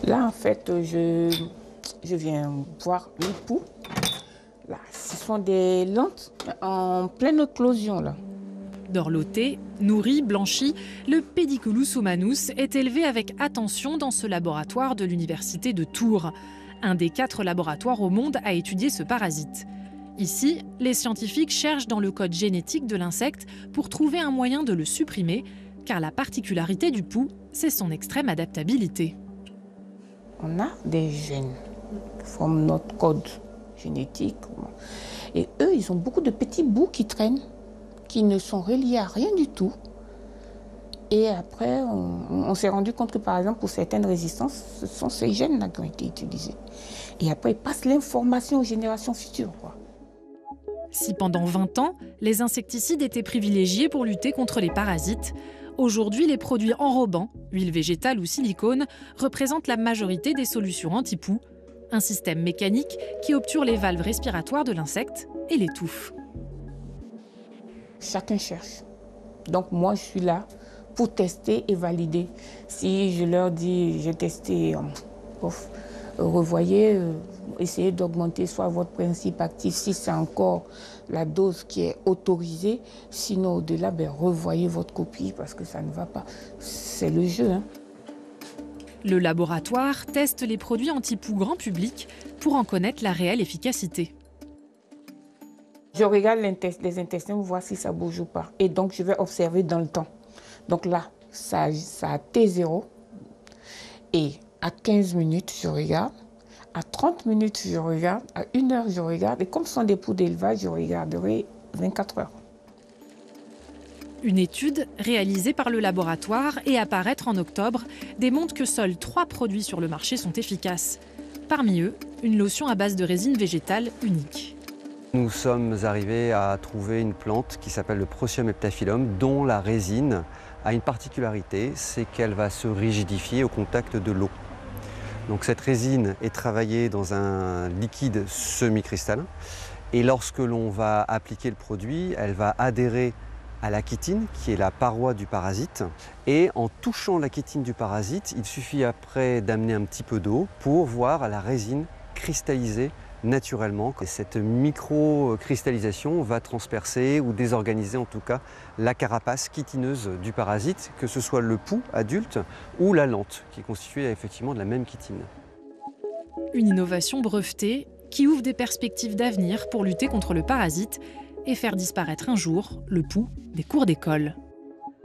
Là, en fait, je viens voir les poux. Là, ce sont des lentes en pleine éclosion, là. Dorloté, nourri, blanchi, le Pediculus humanus est élevé avec attention dans ce laboratoire de l'université de Tours. Un des 4 laboratoires au monde à étudier ce parasite. Ici, les scientifiques cherchent dans le code génétique de l'insecte pour trouver un moyen de le supprimer, car la particularité du poux, c'est son extrême adaptabilité. On a des gènes qui forment notre code génétique. Et eux, ils ont beaucoup de petits bouts qui traînent, qui ne sont reliés à rien du tout. Et après, on s'est rendu compte que, par exemple, pour certaines résistances, ce sont ces gènes-là qui ont été utilisés. Et après, ils passent l'information aux générations futures, quoi. Si pendant 20 ans, les insecticides étaient privilégiés pour lutter contre les parasites, aujourd'hui, les produits enrobants, huile végétale ou silicone, représentent la majorité des solutions anti-poux, un système mécanique qui obture les valves respiratoires de l'insecte et l'étouffe. Chacun cherche. Donc moi, je suis là pour tester et valider. Si je leur dis, j'ai testé, revoyez, essayez d'augmenter soit votre principe actif, si c'est encore la dose qui est autorisée. Sinon, au-delà, revoyez votre copie parce que ça ne va pas. C'est le jeu, hein. Le laboratoire teste les produits anti-poux grand public pour en connaître la réelle efficacité. Je regarde les intestins pour voir si ça bouge ou pas. Et donc, je vais observer dans le temps. Donc là, ça a T0. Et à 15 minutes, je regarde. À 30 minutes, je regarde. À 1 heure, je regarde. Et comme ce sont des poux d'élevage, je regarderai 24 heures. Une étude réalisée par le laboratoire et à paraître en octobre démontre que seuls 3 produits sur le marché sont efficaces. Parmi eux, une lotion à base de résine végétale unique. Nous sommes arrivés à trouver une plante qui s'appelle le Procyon heptaphyllum, dont la résine a une particularité, c'est qu'elle va se rigidifier au contact de l'eau. Donc cette résine est travaillée dans un liquide semi-cristallin et lorsque l'on va appliquer le produit, elle va adhérer à la chitine, qui est la paroi du parasite. Et en touchant la chitine du parasite, il suffit après d'amener un petit peu d'eau pour voir la résine cristalliser naturellement. Et cette micro-cristallisation va transpercer ou désorganiser en tout cas la carapace chitineuse du parasite, que ce soit le poux adulte ou la lente, qui est constituée effectivement de la même chitine. Une innovation brevetée qui ouvre des perspectives d'avenir pour lutter contre le parasite et faire disparaître un jour le poux des cours d'école.